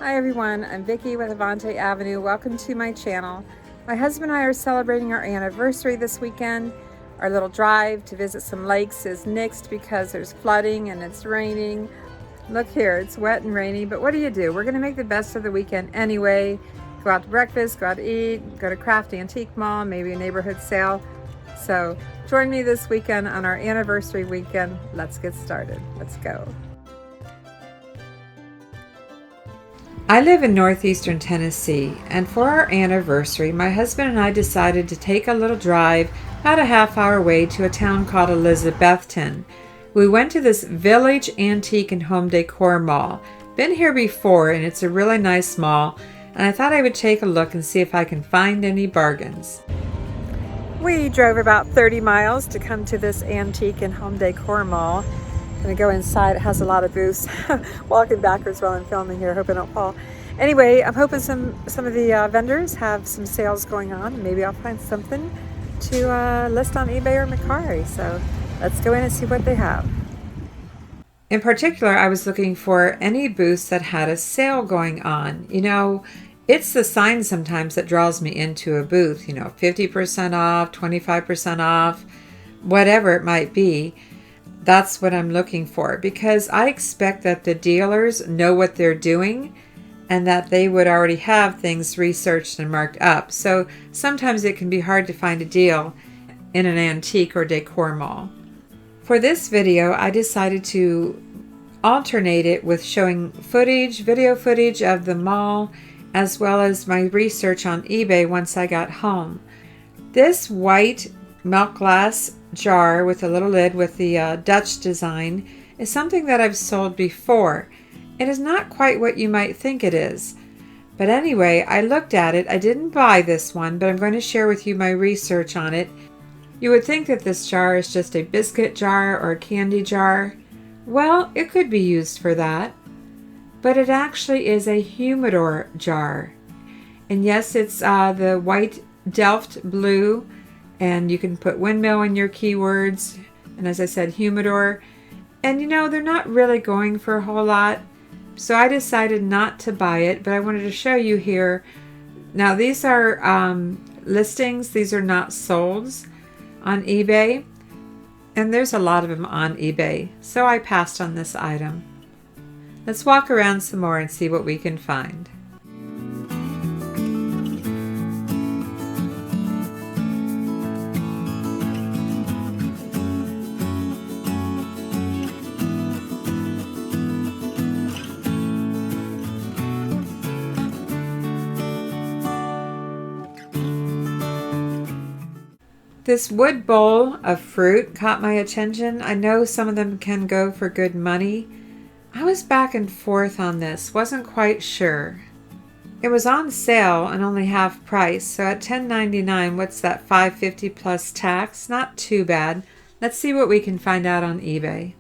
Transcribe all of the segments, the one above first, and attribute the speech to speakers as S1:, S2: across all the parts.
S1: Hi everyone, I'm Vicki with Avante Avenue. Welcome to my channel. My husband and I are celebrating our anniversary this weekend. Our little drive to visit some lakes is nixed because there's flooding and it's raining. Look here, it's wet and rainy, but what do? We're gonna make the best of the weekend anyway. Go out to breakfast, go out to eat, go to Craft Antique Mall, maybe a neighborhood sale. So join me this weekend on our anniversary weekend. Let's get started. Let's go. I live in northeastern Tennessee, and for our anniversary, my husband and I decided to take a little drive about a half-hour away to a town called Elizabethton. We went to this village antique and home decor mall. Been here before, and it's a really nice mall, and I thought I would take a look and see if I can find any bargains. We drove about 30 miles to come to this antique and home decor mall. Gonna go inside. It has a lot of booths. Walking backwards while I'm filming here, hope I don't fall. Anyway, I'm hoping some of the vendors have some sales going on. Maybe I'll find something to list on eBay or Mercari. So let's go in and see what they have. In particular, I was looking for any booths that had a sale going on. You know, it's the sign sometimes that draws me into a booth. You know, 50% off, 25% off, whatever it might be. That's what I'm looking for, because I expect that the dealers know what they're doing and that they would already have things researched and marked up. So sometimes it can be hard to find a deal in an antique or decor mall. For this video, I decided to alternate it with showing video footage of the mall, as well as my research on eBay once I got home. This white milk glass jar with a little lid with the Dutch design is something that I've sold before. It is not quite what you might think it is. But anyway, I looked at it. I didn't buy this one, but I'm going to share with you my research on it. You would think that this jar is just a biscuit jar or a candy jar. Well, it could be used for that. But it actually is a humidor jar. And yes, it's the white Delft blue. And you can put windmill in your keywords. And as I said, humidor. And you know, they're not really going for a whole lot. So I decided not to buy it, but I wanted to show you here. Now these are listings. These are not solds on eBay. And there's a lot of them on eBay. So I passed on this item. Let's walk around some more and see what we can find. This wood bowl of fruit caught my attention. I know some of them can go for good money. I was back and forth on this, wasn't quite sure. It was on sale and only half price, so at $10.99, what's that, $5.50 plus tax? Not too bad. Let's see what we can find out on eBay.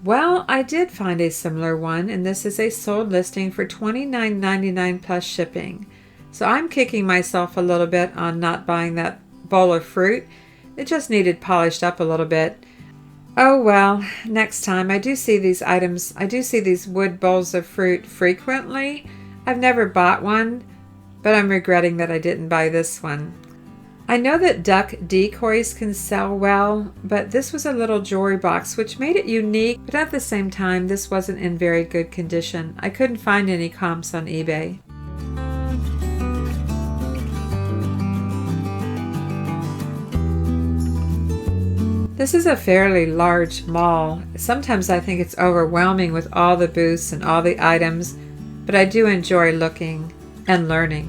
S1: Well, I did find a similar one, and this is a sold listing for $29.99 plus shipping. So I'm kicking myself a little bit on not buying that bowl of fruit. It just needed polished up a little bit. Oh well, next time. I do see these items. I do see these wood bowls of fruit frequently. I've never bought one, but I'm regretting that I didn't buy this one. I know that duck decoys can sell well, but this was a little jewelry box, which made it unique, but at the same time, this wasn't in very good condition. I couldn't find any comps on eBay. This is a fairly large mall. Sometimes I think it's overwhelming with all the booths and all the items, but I do enjoy looking and learning.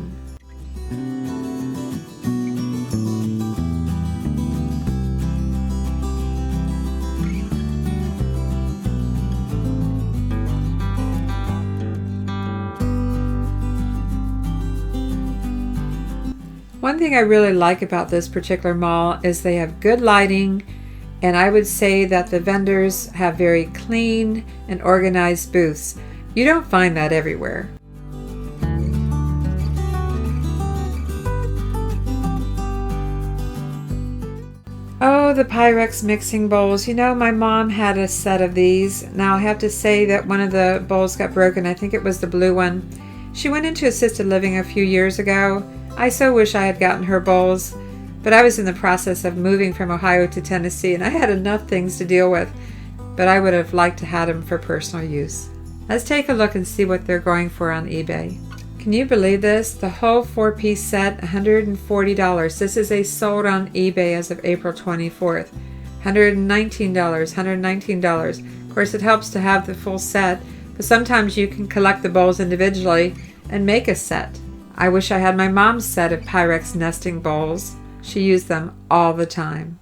S1: One thing I really like about this particular mall is they have good lighting. And I would say that the vendors have very clean and organized booths. You don't find that everywhere. Oh, the Pyrex mixing bowls. You know, my mom had a set of these. Now I have to say that one of the bowls got broken. I think it was the blue one. She went into assisted living a few years ago. I so wish I had gotten her bowls, but I was in the process of moving from Ohio to Tennessee and I had enough things to deal with, but I would have liked to have them for personal use. Let's take a look and see what they're going for on eBay. Can you believe this? The whole 4-piece set, $140. This is a sold on eBay as of April 24th. $119, $119. Of course, it helps to have the full set, but sometimes you can collect the bowls individually and make a set. I wish I had my mom's set of Pyrex nesting bowls. She used them all the time.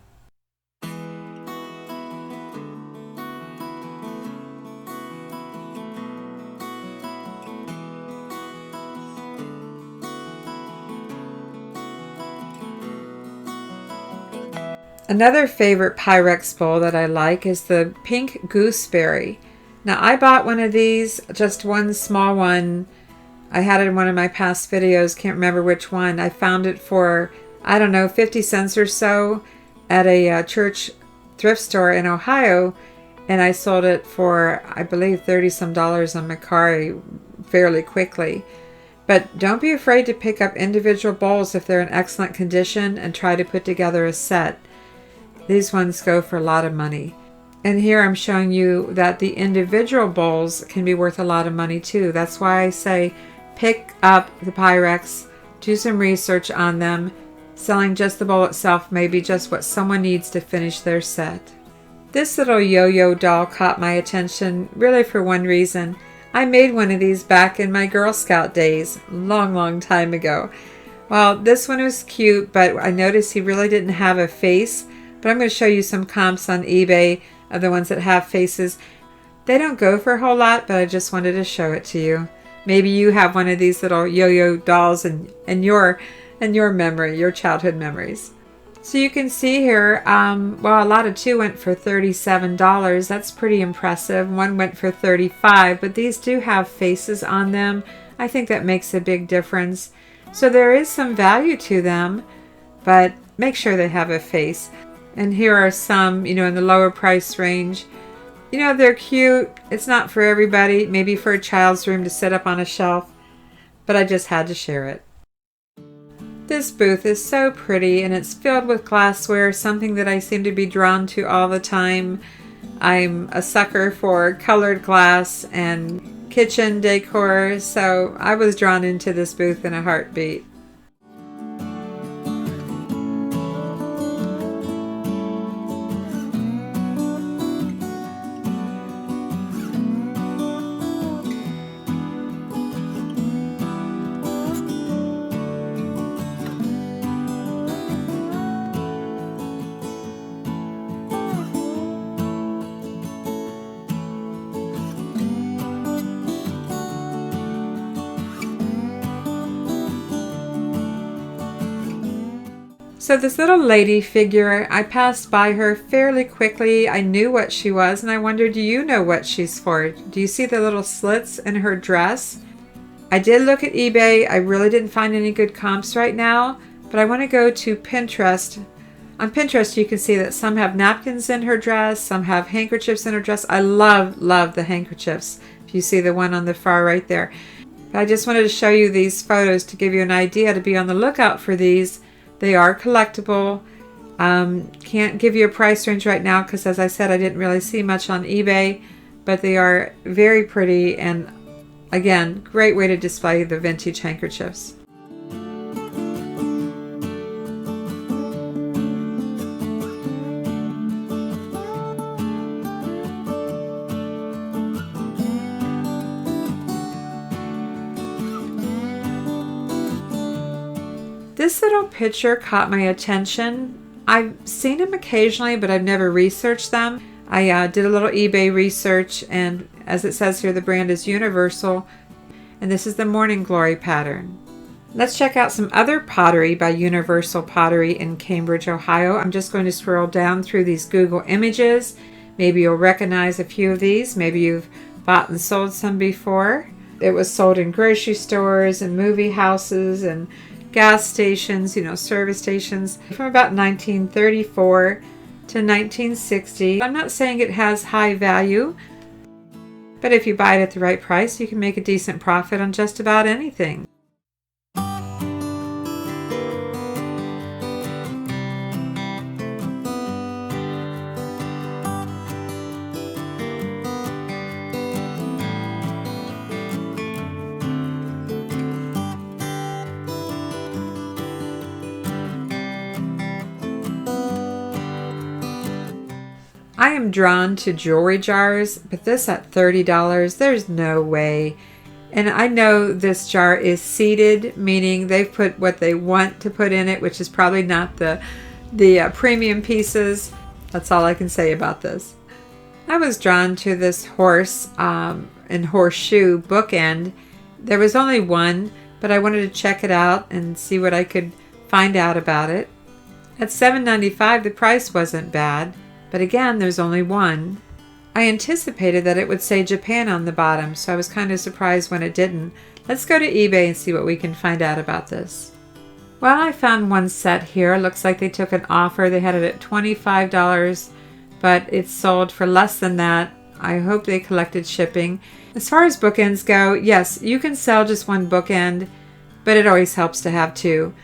S1: Another favorite Pyrex bowl that I like is the pink gooseberry. Now I bought one of these, just one small one. I had it in one of my past videos, can't remember which one. I found it for, I don't know, 50 cents or so at a church thrift store in Ohio, and I sold it for, I believe, $30-some on Mercari fairly quickly. But don't be afraid to pick up individual bowls if they're in excellent condition and try to put together a set. These ones go for a lot of money. And here I'm showing you that the individual bowls can be worth a lot of money too. That's why I say pick up the Pyrex, do some research on them. Selling just the bowl itself may be just what someone needs to finish their set. This little yo-yo doll caught my attention really for one reason. I made one of these back in my Girl Scout days, long time ago. Well, this one was cute, but I noticed he really didn't have a face. But I'm going to show you some comps on eBay of the ones that have faces. They don't go for a whole lot, but I just wanted to show it to you. Maybe you have one of these little yo-yo dolls in your memory, your childhood memories. So you can see here, well, a lot of two went for $37. That's pretty impressive. One went for $35, but these do have faces on them. I think that makes a big difference. So there is some value to them, but make sure they have a face. And here are some, in the lower price range. They're cute. It's not for everybody. Maybe for a child's room to sit up on a shelf. But I just had to share it. This booth is so pretty and it's filled with glassware, something that I seem to be drawn to all the time. I'm a sucker for colored glass and kitchen decor, so I was drawn into this booth in a heartbeat. So this little lady figure, I passed by her fairly quickly. I knew what she was and I wondered, do you know what she's for? Do you see the little slits in her dress? I did look at eBay. I really didn't find any good comps right now, but I want to go to Pinterest. On Pinterest you can see that some have napkins in her dress, some have handkerchiefs in her dress. I love the handkerchiefs. If you see the one on the far right there. But I just wanted to show you these photos to give you an idea to be on the lookout for these. They are collectible. Can't give you a price range right now because, as I said, I didn't really see much on eBay, but they are very pretty and, again, great way to display the vintage handkerchiefs. This little picture caught my attention. I've seen them occasionally, but I've never researched them. I did a little eBay research, and as it says here, the brand is Universal, and this is the Morning Glory pattern. Let's check out some other pottery by Universal Pottery in Cambridge, Ohio. I'm just going to scroll down through these Google images. Maybe you'll recognize a few of these. Maybe you've bought and sold some before. It was sold in grocery stores and movie houses and gas stations, service stations from about 1934 to 1960. I'm not saying it has high value, But if you buy it at the right price, you can make a decent profit on just about anything. I am drawn to jewelry jars, but this at $30, there's no way. And I know this jar is seeded, meaning they've put what they want to put in it, which is probably not the premium pieces. That's all I can say about this. I was drawn to this horse and horseshoe bookend. There was only one, but I wanted to check it out and see what I could find out about it. At $7.95, the price wasn't bad. But again, there's only one. I anticipated that it would say Japan on the bottom, so I was kind of surprised when it didn't. Let's go to eBay and see what we can find out about this. Well, I found one set here. Looks like they took an offer. They had it at $25, but it's sold for less than that. I hope they collected shipping. As far as bookends go, yes, you can sell just one bookend, but it always helps to have two.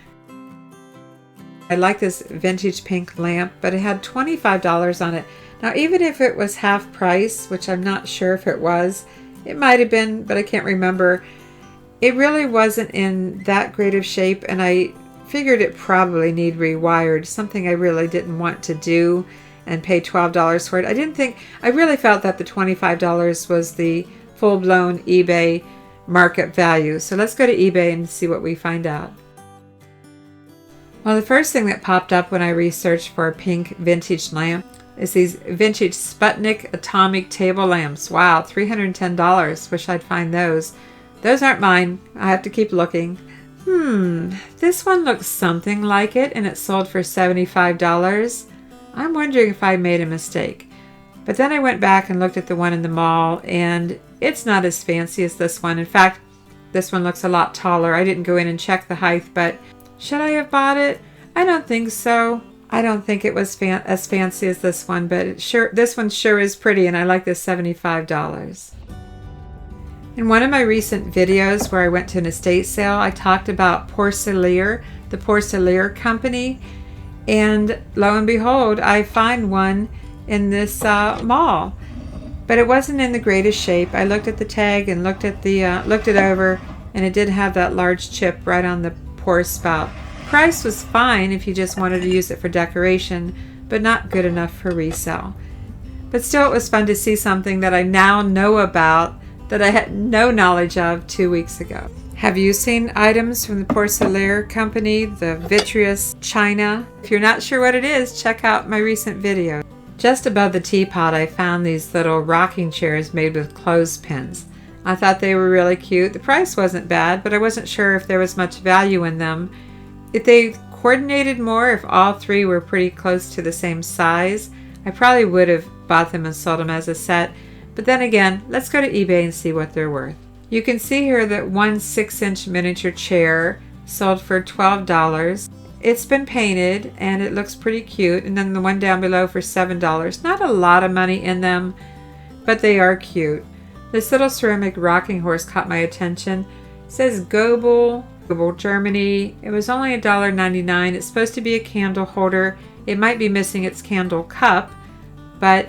S1: I like this vintage pink lamp, but it had $25 on it. Now, even if it was half price, which I'm not sure if it was, it might have been, but I can't remember. It really wasn't in that great of shape, and I figured it probably needed rewired, something I really didn't want to do and pay $12 for it. I really felt that the $25 was the full-blown eBay market value. So let's go to eBay and see what we find out. Well, the first thing that popped up when I researched for a pink vintage lamp is these vintage Sputnik atomic table lamps. Wow, $310. Wish I'd find those. Those aren't mine. I have to keep looking. This one looks something like it, and it sold for $75. I'm wondering if I made a mistake. But then I went back and looked at the one in the mall, and it's not as fancy as this one. In fact, this one looks a lot taller. I didn't go in and check the height, but should I have bought it? I don't think so. I don't think it was as fancy as this one, but this one sure is pretty, and I like this $75. In one of my recent videos where I went to an estate sale, I talked about Porcelain, the Porcelain company, and lo and behold, I find one in this mall. But it wasn't in the greatest shape. I looked at the tag and looked it over, and it did have that large chip right on the pour spout. Price was fine if you just wanted to use it for decoration, but not good enough for resale. But still, it was fun to see something that I now know about that I had no knowledge of 2 weeks ago. Have you seen items from the Porcelain company, the vitreous china? If you're not sure what it is, check out my recent video. Just above the teapot, I found these little rocking chairs made with clothespins. I thought they were really cute. The price wasn't bad, but I wasn't sure if there was much value in them. If they coordinated more, if all three were pretty close to the same size, I probably would have bought them and sold them as a set. But then again, let's go to eBay and see what they're worth. You can see here that one 6-inch miniature chair sold for $12. It's been painted and it looks pretty cute. And then the one down below for $7. Not a lot of money in them, but they are cute. This little ceramic rocking horse caught my attention. It says Gobel, Germany. It was only $1.99. It's supposed to be a candle holder. It might be missing its candle cup, but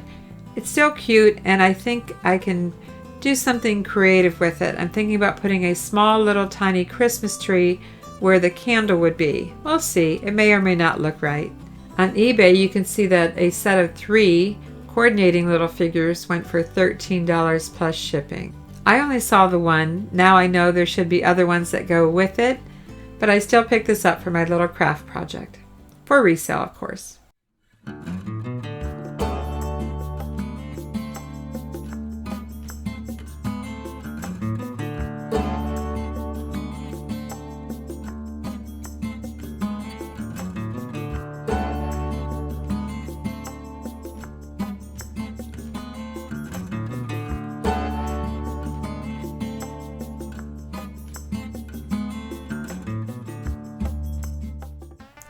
S1: it's still cute, and I think I can do something creative with it. I'm thinking about putting a small little tiny Christmas tree where the candle would be. We'll see. It may or may not look right. On eBay, you can see that a set of 3 coordinating little figures went for $13 plus shipping. I only saw the one. Now I know there should be other ones that go with it, but I still picked this up for my little craft project. For resale, of course.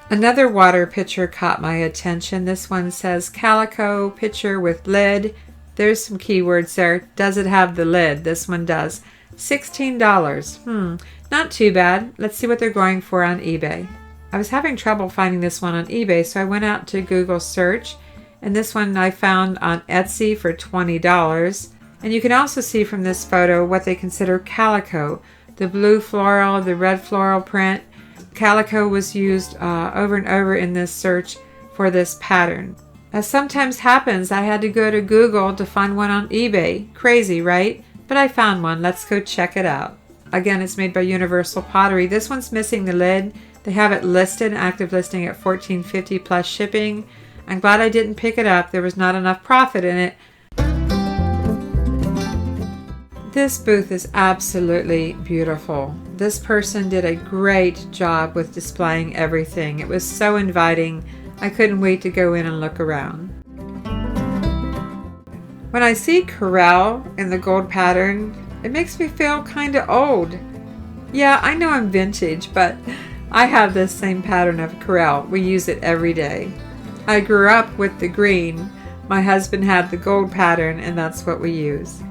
S1: Another water pitcher caught my attention. This one says calico pitcher with lid, There's some keywords there. Does it have the lid? This one does. $16. Not too bad. Let's see what they're going for on eBay. I was having trouble finding this one on eBay, so I went out to Google search, and this one I found on Etsy for $20. And you can also see from this photo what they consider calico. The blue floral, the red floral print. Calico was used over and over in this search for this pattern. As sometimes happens, I had to go to Google to find one on eBay. Crazy, right? But I found one. Let's go check it out. Again, it's made by Universal Pottery. This one's missing the lid. They have it listed, active listing at $14.50 plus shipping. I'm glad I didn't pick it up. There was not enough profit in it. This booth is absolutely beautiful. This person did a great job with displaying everything. It was so inviting. I couldn't wait to go in and look around. When I see Corelle in the gold pattern, it makes me feel kind of old. Yeah, I know I'm vintage, but I have this same pattern of Corelle. We use it every day. I grew up with the green. My husband had the gold pattern, and that's what we use.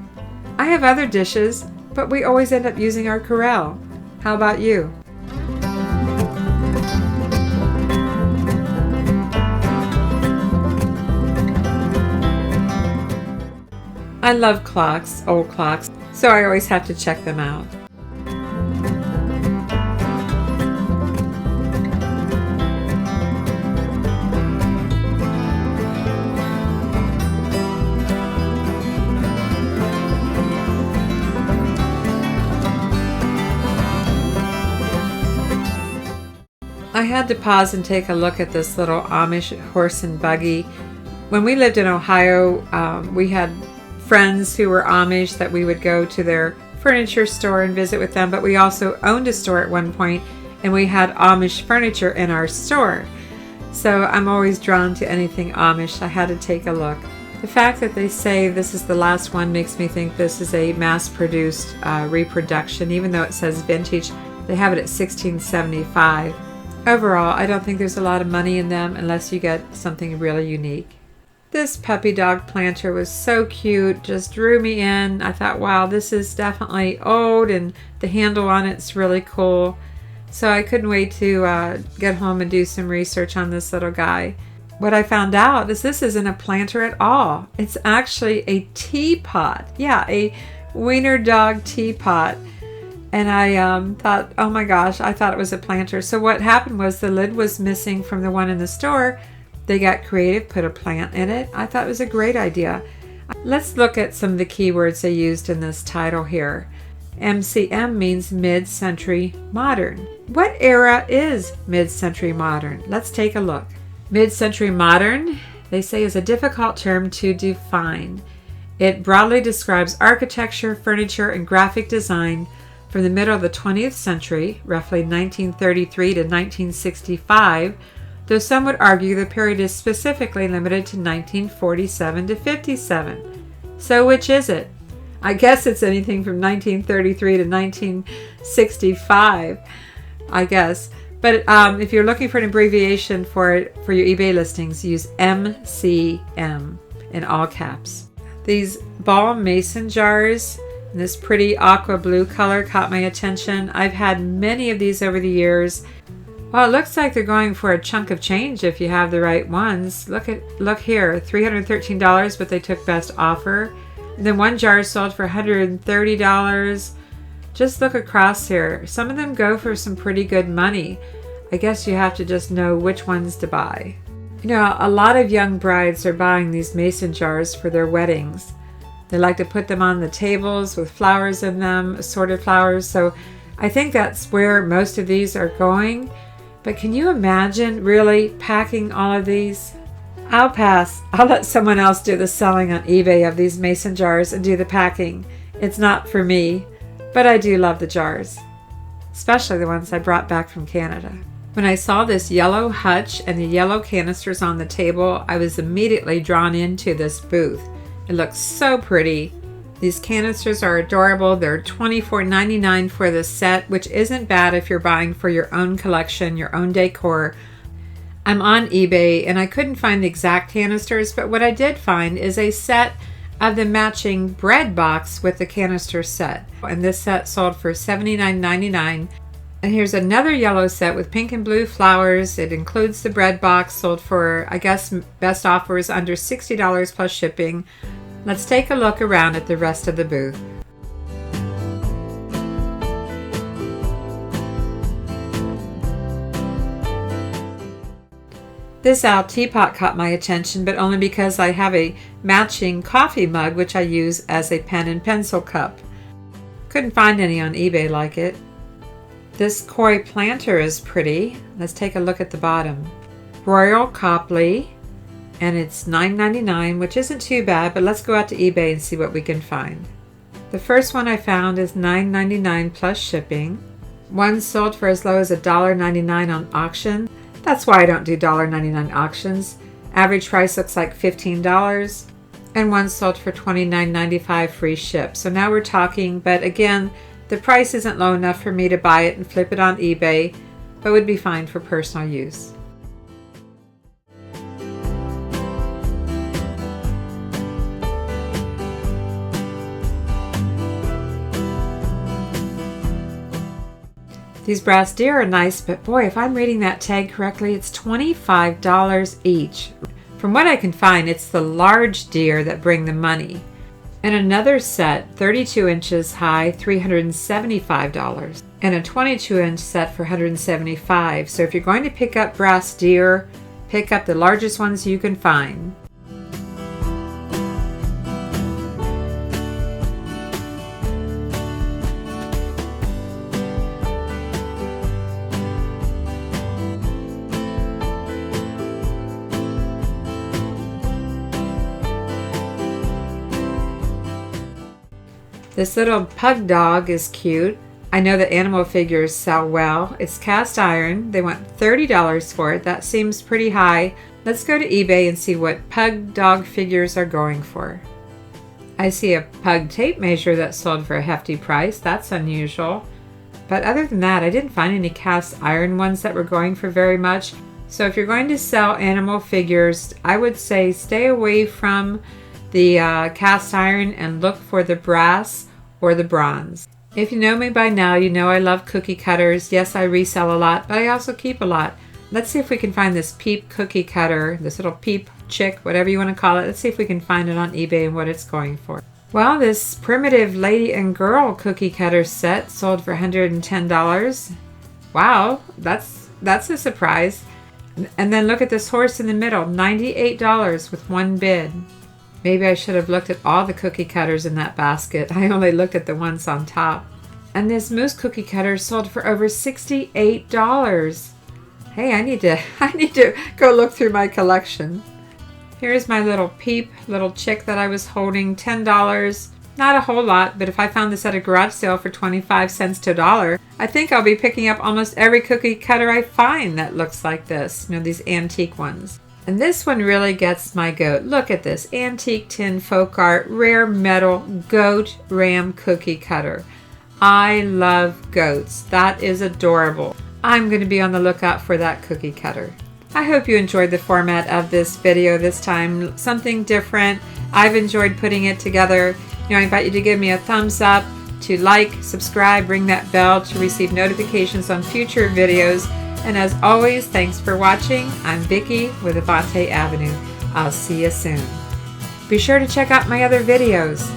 S1: I have other dishes, but we always end up using our Corelle. How about you? I love clocks, old clocks, so I always have to check them out. I had to pause and take a look at this little Amish horse and buggy. When we lived in Ohio, we had friends who were Amish that we would go to their furniture store and visit with them, but we also owned a store at one point, and we had Amish furniture in our store. So I'm always drawn to anything Amish. I had to take a look. The fact that they say this is the last one makes me think this is a mass-produced reproduction. Even though it says vintage, they have it at $16.75. Overall, I don't think there's a lot of money in them unless you get something really unique. This puppy dog planter was so cute, just drew me in. I thought, wow, this is definitely old, and the handle on it's really cool. So I couldn't wait to get home and do some research on this little guy. What I found out is this isn't a planter at all. It's actually a teapot. Yeah, a wiener dog teapot. And I thought, oh my gosh, I thought it was a planter. So what happened was the lid was missing from the one in the store. They got creative, put a plant in it. I thought it was a great idea. Let's look at some of the keywords they used in this title here. MCM means mid-century modern. What era is mid-century modern? Let's take a look. Mid-century modern, they say, is a difficult term to define. It broadly describes architecture, furniture, and graphic design from the middle of the 20th century, roughly 1933 to 1965, though some would argue the period is specifically limited to 1947 to 57. So which is it? I guess it's anything from 1933 to 1965, I guess. But if you're looking for an abbreviation for your eBay listings, use MCM in all caps. These ball mason jars in this pretty aqua blue color caught my attention. I've had many of these over the years. Well, it looks like they're going for a chunk of change if you have the right ones. Look here, $313, but they took best offer. And then one jar sold for $130. Just look across here. Some of them go for some pretty good money. I guess you have to just know which ones to buy. You know, a lot of young brides are buying these mason jars for their weddings. They like to put them on the tables with flowers in them, assorted flowers. So I think that's where most of these are going. But can you imagine really packing all of these? I'll pass. I'll let someone else do the selling on eBay of these mason jars and do the packing. It's not for me, but I do love the jars, especially the ones I brought back from Canada. When I saw this yellow hutch and the yellow canisters on the table, I was immediately drawn into this booth. It looks so pretty. These canisters are adorable. They're $24.99 for the set, which isn't bad if you're buying for your own collection, your own decor. I'm on eBay and I couldn't find the exact canisters, but what I did find is a set of the matching bread box with the canister set. And this set sold for $79.99. And here's another yellow set with pink and blue flowers. It includes the bread box, sold for, I guess, best offer is under $60 plus shipping. Let's take a look around at the rest of the booth. This owl teapot caught my attention, but only because I have a matching coffee mug which I use as a pen and pencil cup. Couldn't find any on eBay like it. This koi planter is pretty. Let's take a look at the bottom. Royal Copley, and it's $9.99, which isn't too bad, but let's go out to eBay and see what we can find. The first one I found is $9.99 plus shipping. One sold for as low as $1.99 on auction. That's why I don't do $1.99 auctions. Average price looks like $15. And one sold for $29.95 free ship. So now we're talking, but again, the price isn't low enough for me to buy it and flip it on eBay, but would be fine for personal use. These brass deer are nice, but boy, if I'm reading that tag correctly, it's $25 each. From what I can find, it's the large deer that bring the money. And another set, 32 inches high, $375. And a 22-inch set for $175. So if you're going to pick up brass deer, pick up the largest ones you can find. This little pug dog is cute. I know that animal figures sell well. It's cast iron. They want $30 for it. That seems pretty high. Let's go to eBay and see what pug dog figures are going for. I see a pug tape measure that sold for a hefty price. That's unusual. But other than that, I didn't find any cast iron ones that were going for very much. So if you're going to sell animal figures, I would say stay away from the cast iron and look for the brass or the bronze. If you know me by now, you know I love cookie cutters. Yes, I resell a lot, but I also keep a lot. Let's see if we can find this Peep cookie cutter, this little Peep chick, whatever you want to call it. Let's see if we can find it on eBay and what it's going for. Well, this primitive lady and girl cookie cutter set sold for $110. Wow, that's a surprise. And then look at this horse in the middle, $98 with one bid. Maybe I should have looked at all the cookie cutters in that basket. I only looked at the ones on top. And this moose cookie cutter sold for over $68. Hey, I need to go look through my collection. Here's my little Peep, little chick that I was holding, $10. Not a whole lot, but if I found this at a garage sale for 25 cents to $1, I think I'll be picking up almost every cookie cutter I find that looks like this. You know, these antique ones. And this one really gets my goat. Look at this antique tin folk art, rare metal goat ram cookie cutter. I love goats. That is adorable. I'm going to be on the lookout for that cookie cutter. I hope you enjoyed the format of this video this time. Something different. I've enjoyed putting it together. I invite you to give me a thumbs up, to like, subscribe, ring that bell to receive notifications on future videos. And as always, thanks for watching. I'm Vicki with Avante Avenue. I'll see you soon. Be sure to check out my other videos.